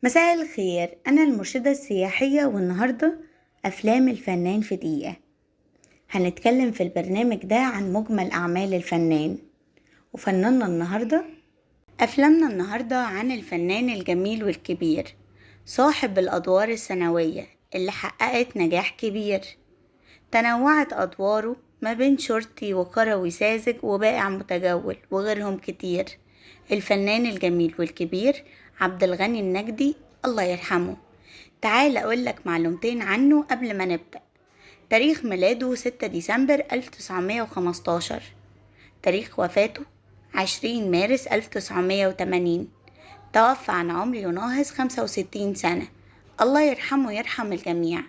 مساء الخير، أنا المرشدة السياحية والنهاردة أفلام الفنان في دقيقة. هنتكلم في البرنامج ده عن مجمل أعمال الفنان وفناننا النهاردة. أفلامنا النهاردة عن الفنان الجميل والكبير صاحب الأدوار السنوية اللي حققت نجاح كبير. تنوعت أدواره ما بين شرطي وكروي ساذج وبائع متجول وغيرهم كتير. الفنان الجميل والكبير عبد الغني النجدي، الله يرحمه. تعال أقولك معلومتين عنه قبل ما نبدأ. تاريخ ميلاده 6 ديسمبر 1915. تاريخ وفاته 20 مارس 1980. توفى عن عمر يناهز 65 سنة. الله يرحمه ويرحم الجميع.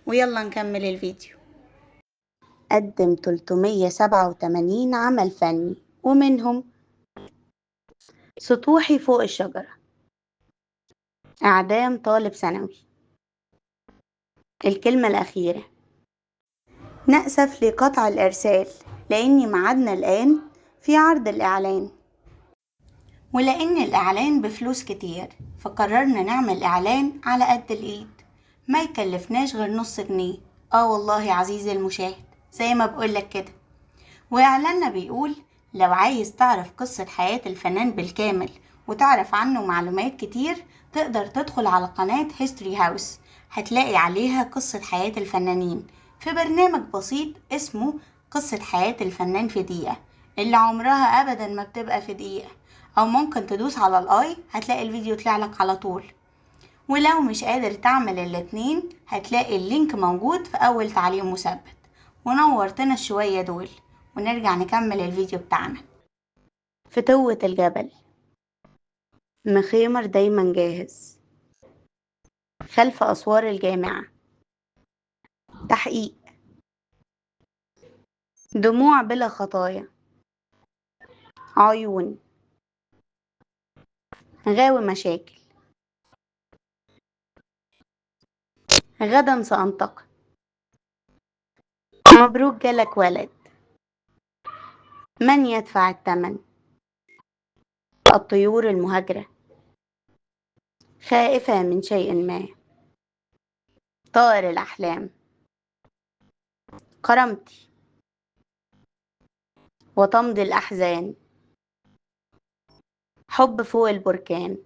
ويلا نكمل الفيديو. قدم 387 عمل فني ومنهم سطوحي فوق الشجرة، إعدام طالب ثانوي، الكلمة الأخيرة. نأسف لقطع الإرسال لأن ميعادنا الآن في عرض الإعلان، ولأن الإعلان بفلوس كتير فقررنا نعمل إعلان على قد الإيد، ما يكلفناش غير نص جنيه. والله عزيزي المشاهد زي ما بقولك كده. وإعلاننا بيقول: لو عايز تعرف قصة حياة الفنان بالكامل وتعرف عنه معلومات كتير، تقدر تدخل على قناة هيستوري هاوس، هتلاقي عليها قصة حياة الفنانين في برنامج بسيط اسمه قصة حياة الفنان في دقيقة، اللي عمرها أبدا ما بتبقى في دقيقة. أو ممكن تدوس على الآي هتلاقي الفيديو يطلعلك على طول. ولو مش قادر تعمل الاتنين هتلاقي اللينك موجود في أول تعليق مثبت. ونورتنا الشوية دول، ونرجع نكمل الفيديو بتاعنا. فتوة الجبل، مخيمر دايما جاهز، خلف أسوار الجامعة، تحقيق، دموع بلا خطايا، عيون، غاوي مشاكل، غدا سأنتقم، مبروك جالك ولد، من يدفع الثمن، الطيور المهاجرة، خائفة من شيء ما، طائر الأحلام، كرامتي، وتمضي الأحزان، حب فوق البركان،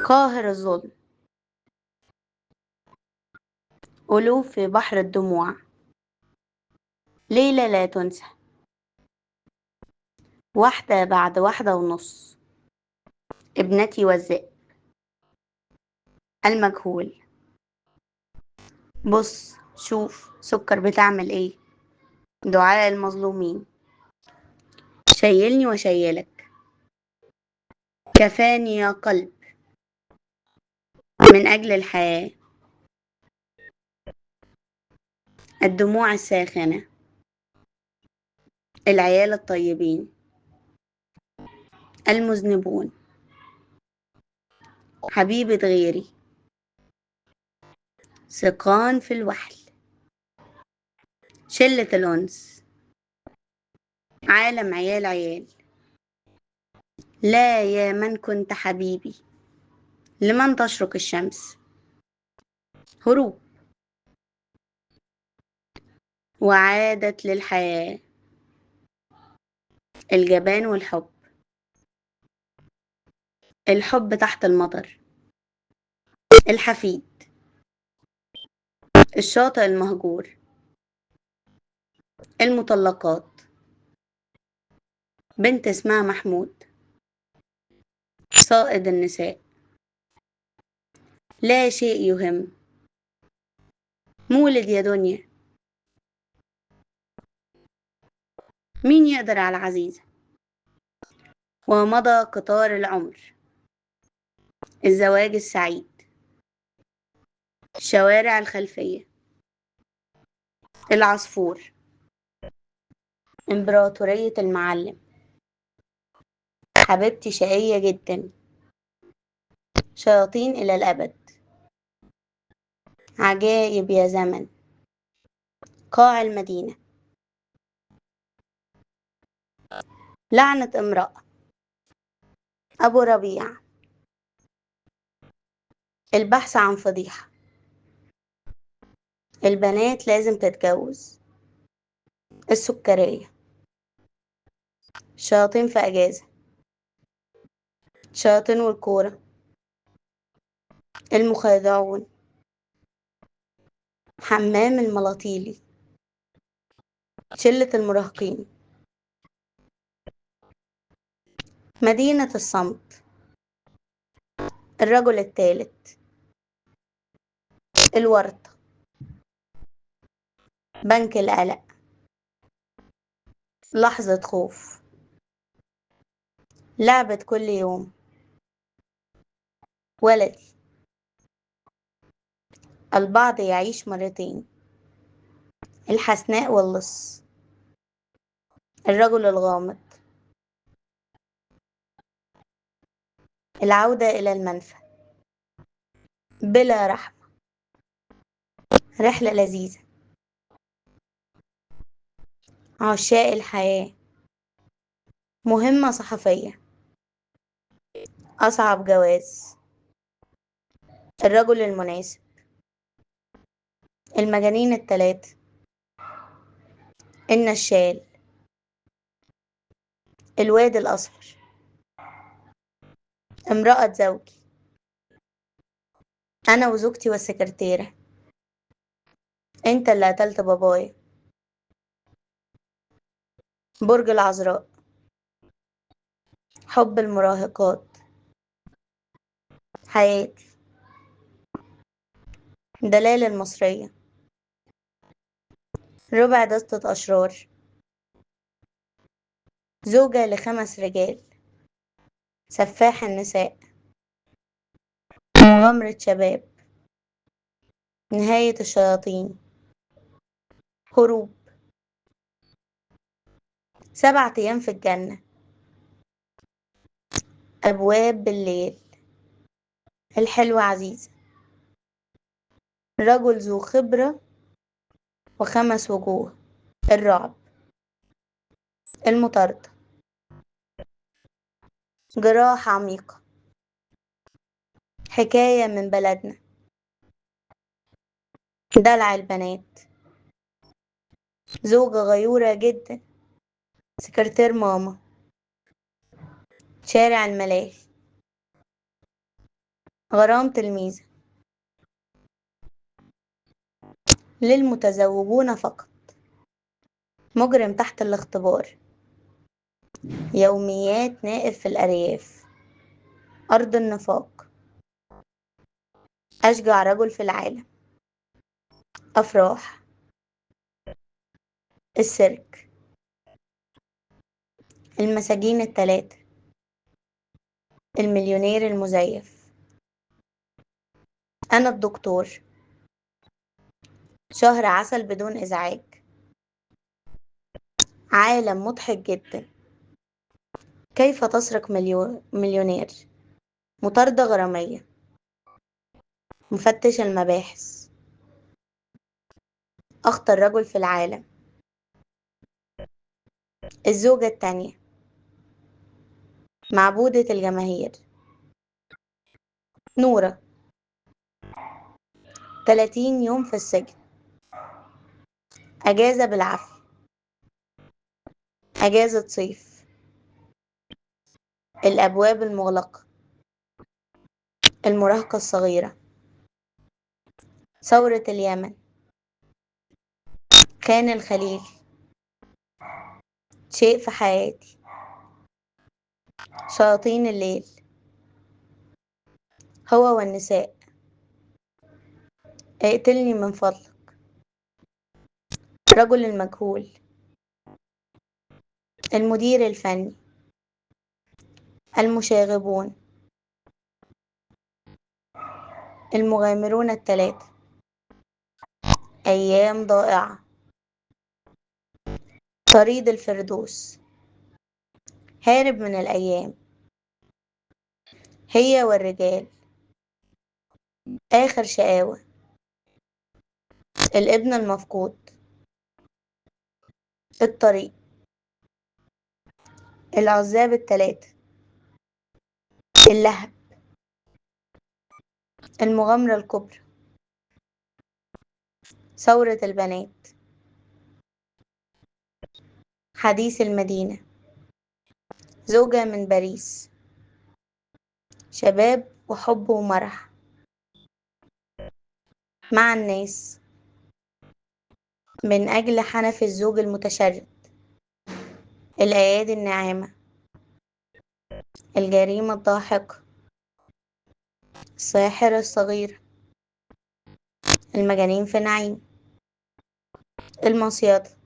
قاهر الظلم، ألوف في بحر الدموع، ليلة لا تنسى، واحدة بعد واحدة ونص، ابنتي والذئب، المجهول، بص شوف سكر بتعمل ايه، دعاء المظلومين، شيلني وشيلك، كفاني يا قلب، من أجل الحياة، الدموع الساخنة، العيال الطيبين، المذنبون، حبيبة غيري، سقان في الوحل، شلة الأنس، عالم عيال عيال، لا يا من كنت حبيبي، لمن تشرق الشمس، هروب، وعادت للحياة، الجبان والحب، الحب تحت المطر، الحفيد، الشاطئ المهجور، المطلقات، بنت اسمها محمود، صائد النساء، لا شيء يهم، مولد يا دنيا، مين يقدر على عزيزة، ومضى قطار العمر، الزواج السعيد، الشوارع الخلفية، العصفور، إمبراطورية المعلم، حبيبتي شقية جدا، شياطين إلى الأبد، عجائب يا زمن، قاع المدينة، لعنة امرأة، أبو ربيع، البحث عن فضيحة. البنات لازم تتجوز. السكرية. شياطين في أجازة. شياطين والكورة. المخادعون. حمام الملاطيلي. شلة المراهقين. مدينة الصمت. الرجل الثالث. الورطة. بنك القلق. لحظة خوف. لعبة كل يوم. ولدي. البعض يعيش مرتين. الحسناء واللص. الرجل الغامض. العودة إلى المنفى. بلا رحمة. رحلة لذيذة. عشاء الحياة. مهمة صحفية. أصعب جواز. الرجل المناسب. المجانين التلاتة. النشال. الواد الأصفر. امرأة زوجي. أنا وزوجتي والسكرتيرة. أنت اللي قتلت بابايا. برج العذراء. حب المراهقات. حياتي. دلال المصرية. ربع دستة أشرار. زوجة ل5 رجال. سفاح النساء. مغامرة شباب. نهاية الشياطين. هروب. 7 أيام في الجنة. أبواب بالليل. الحلوة عزيزة. رجل ذو خبرة و5 وجوه. الرعب. المطاردة. جراح عميقة. حكاية من بلدنا. دلع البنات. زوجة غيورة جدا. سكرتير ماما. شارع الملاهي. غرام تلميذة. للمتزوجون فقط. مجرم تحت الاختبار. يوميات نائب في الأرياف. أرض النفاق. أشجع رجل في العالم. أفراح. السيرك. المساجين التلاتة. المليونير المزيف. أنا الدكتور. شهر عسل بدون إزعاج. عالم مضحك جدا. كيف تسرق مليونير. مطاردة غرامية. مفتش المباحث. أخطر رجل في العالم. الزوجة التانية. معبودة الجماهير. نورة. 30 يوم في السجن. أجازة بالعافية. أجازة صيف. الأبواب المغلقة. المراهقة الصغيرة. ثورة اليمن. خان الخليل. شيء في حياتي. شياطين الليل. هو والنساء. اقتلني من فضلك. رجل المجهول. المدير الفني. المشاغبون. المغامرون التلاتة. أيام ضائعة. طريد الفردوس. هارب من الأيام. هي والرجال. آخر شقاوة. الابن المفقود. الطريق. العزاب التلاتة. اللهب. المغامرة الكبرى، ثورة البنات، حديث المدينة، زوجة من باريس، شباب وحب ومرح، مع الناس، من أجل حنف الزوج المتشرد، الأيادي الناعمة، الجريمة الضاحكة، الساحرة الصغيرة، المجانين في نعيم، المصيدة،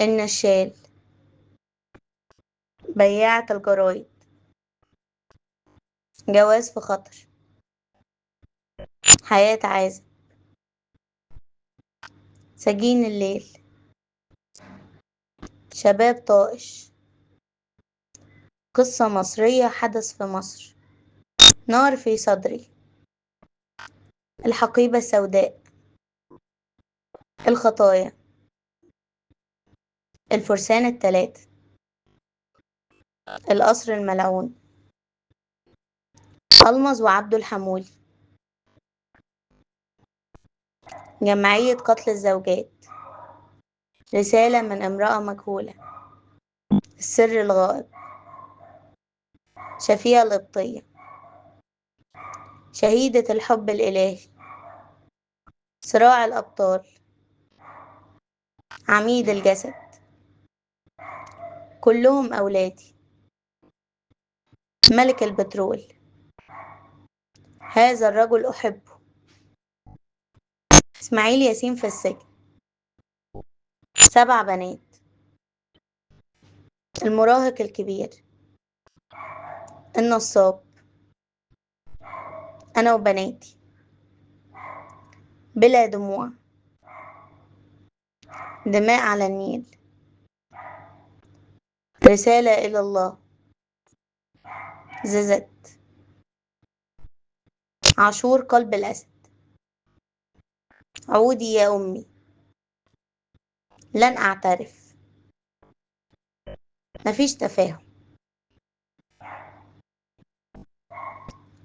النشال، بياعة الجرايد، جواز في خطر، حياة عازب، سجين الليل، شباب طائش، قصة مصرية حدث في مصر، نار في صدري، الحقيبة السوداء، الخطايا، الفرسان الثلاثة، القصر الملعون، ألمظ وعبده الحمولي، جمعية قتل الزوجات، رسالة من امرأة مجهولة، السر الغائب، شفيع القبطية، شهيدة الحب الإلهي، صراع الأبطال، عميد الجسد، كلهم أولادي، ملك البترول، هذا الرجل أحبه، إسماعيل ياسين في السجن، 7 بنات، المراهق الكبير، النصاب، أنا وبناتي، بلا دموع، دماء على النيل، رسالة إلى الله، ززت، عاشور قلب الأسد، عودي يا أمي، لن أعترف، مفيش تفاهم،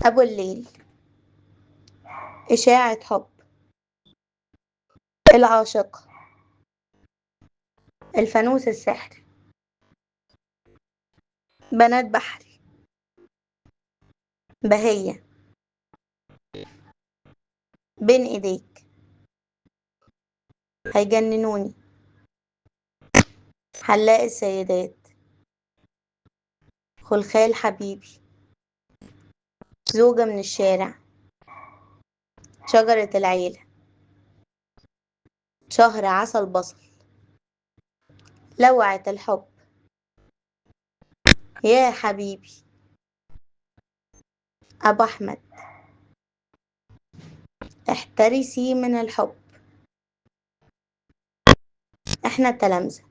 أبو الليل، إشاعة حب، العاشقة، الفانوس السحري، بنات بحري، بهية، بين إيديك، هيجننوني، حلاق السيدات، خلخال حبيبي، زوجة من الشارع، شجرة العيلة، شهر عسل بصل، لوعة الحب، يا حبيبي، أبو أحمد، احترسي من الحب، احنا التلامذة،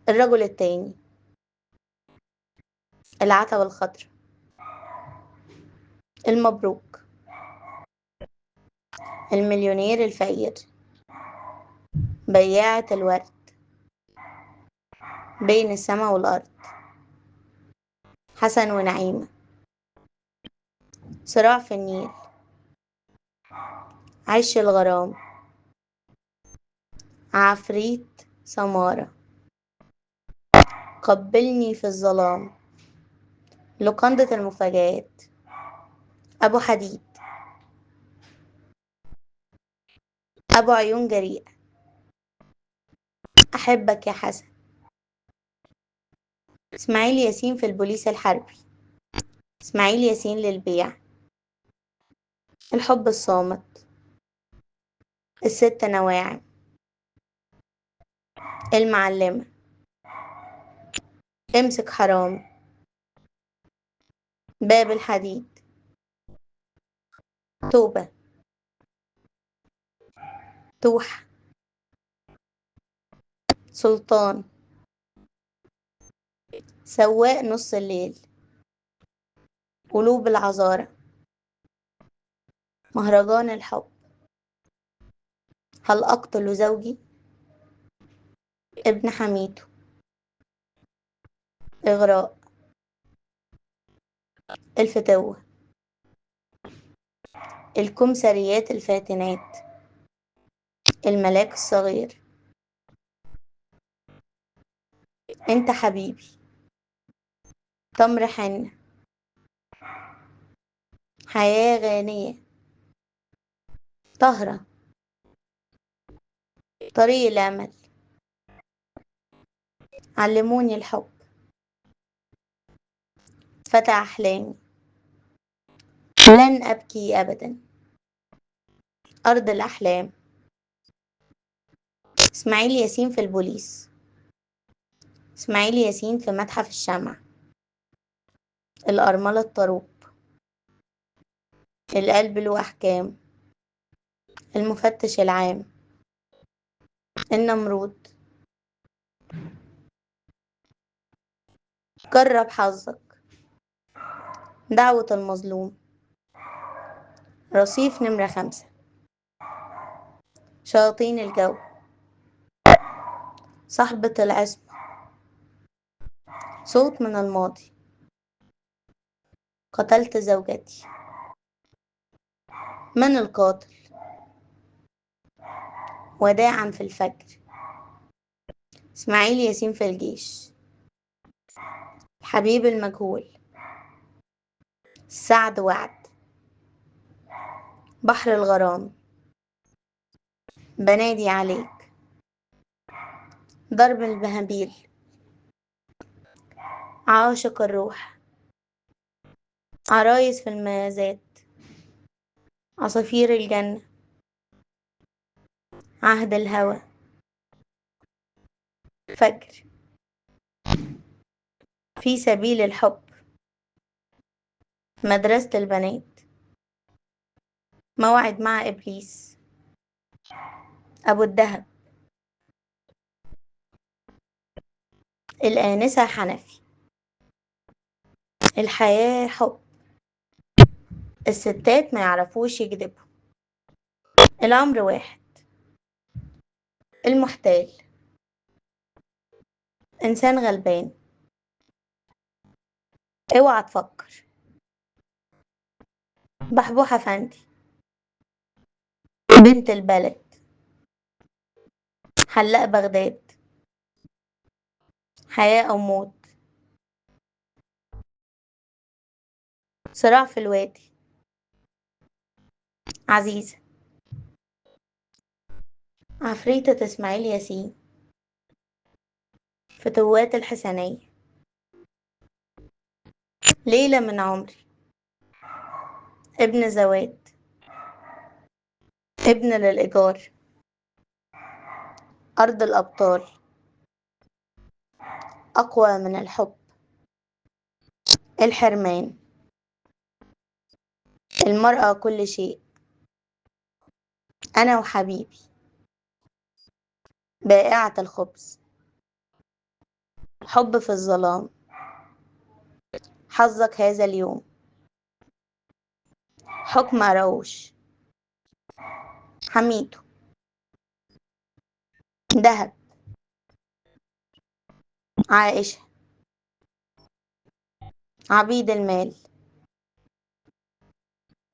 الرجل التاني، العتبة الخضراء، المبروك، المليونير الفقير، بياعة الورد، بين السماء والأرض، حسن ونعيمة، صراع في النيل، عش الغرام، عفريت سمارة، قبلني في الظلام، لوكندة المفاجآت، أبو حديد، أبو عيون جريئة، أحبك يا حسن، إسماعيل ياسين في البوليس الحربي، إسماعيل ياسين للبيع، الحب الصامت، الست نواعم، المعلمة، امسك حرام، باب الحديد، توبة، توح، سلطان، سواق نص الليل، قلوب العذارى، مهرجان الحب، هل أقتل زوجي، ابن حميدو، إغراء، الفتوة، الكمثريات الفاتنات، الملاك الصغير، انت حبيبي، تمر حنة، حياة غانية، طهرة، طريق الأمل، علموني الحب، فتى أحلامي، لن أبكي أبدا، أرض الأحلام، إسماعيل ياسين في البوليس، إسماعيل ياسين في متحف الشمع، الأرملة الطروب، القلب له أحكام، المفتش العام، النمرود، جرب حظك، دعوة المظلوم، رصيف نمرة 5، شياطين الجو، صاحبة العصمة، صوت من الماضي، قتلت زوجتي، من القاتل، وداعا في الفجر، إسماعيل ياسين في الجيش، الحبيب المجهول، السعد وعد، بحر الغرام، بنادي عليك، ضرب البهابيل، عاشق الروح، عرايس في الميازات، عصافير الجنة، عهد الهوى، فجر، في سبيل الحب، مدرسة البنات، موعد مع إبليس، أبو الدهب، الآنسة حنفي، الحياة حب، الستات ما يعرفوش يكذبوا، الأمر واحد، المحتال، إنسان غلبان، اوعى تفكر، بحبوحة أفندي، بنت البلد، حلاق بغداد، حياة أو موت، صراع في الوادي، عزيزة، عفريتة إسماعيل ياسين، فتوات الحسنية، ليلة من عمري، ابن زواد، ابن للإيجار، أرض الأبطال، أقوى من الحب، الحرمان، المرأة كل شيء، أنا وحبيبي، بائعة الخبز، حب في الظلام، حظك هذا اليوم، حكم أراوش، حميدو، دهب، عائشة، عبيد المال،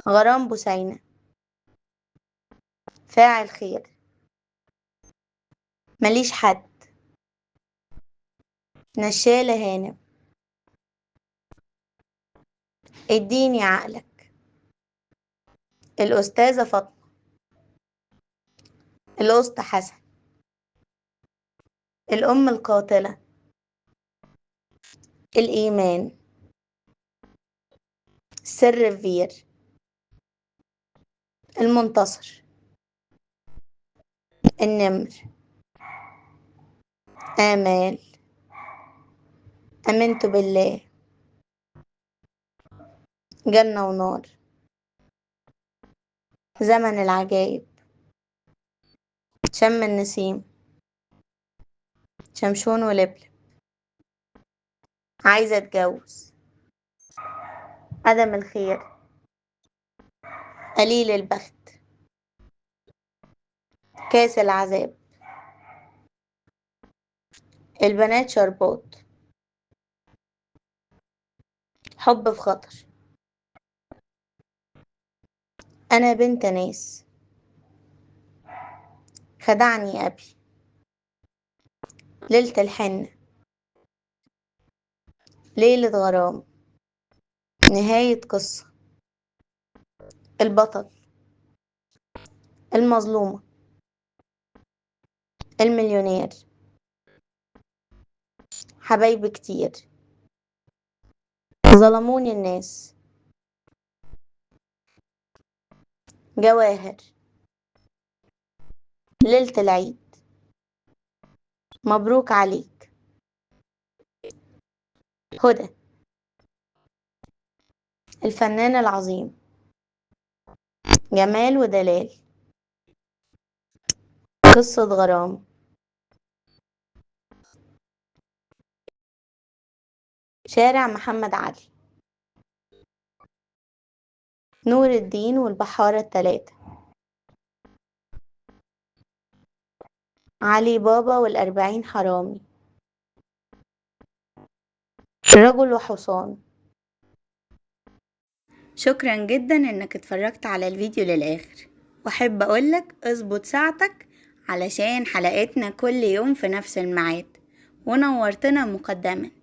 غرام بوسينة، فاعل خير، مليش حد، نشالة هانم، اديني عقلك، الأستاذة فاطمة، الأسطى حسن، الأم القاتلة، الإيمان، سر فير، المنتصر، النمر، آمال، آمنت بالله، جنة ونار، زمن العجائب، شم النسيم، شمشون ولبلب، عايزة اتجوز، عدم الخير، قليل البخت، كاس العذاب، البنات شربات، حب في خطر، أنا بنت ناس، خدعني أبي، ليلة الحنة، ليلة غرام، نهاية قصة، البطل، المظلومة، المليونير، حبايبي كتير، ظلموني الناس، جواهر، ليلة العيد، مبروك عليك، هدى، الفنان العظيم، جمال ودلال، قصة غرام، شارع محمد علي، نور الدين والبحارة التلاتة، علي بابا والأربعين حرامي، رجل وحصان. شكرا جدا انك اتفرجت على الفيديو للآخر، واحب اقولك اظبط ساعتك علشان حلقتنا كل يوم في نفس الميعاد، ونورتنا مقدما.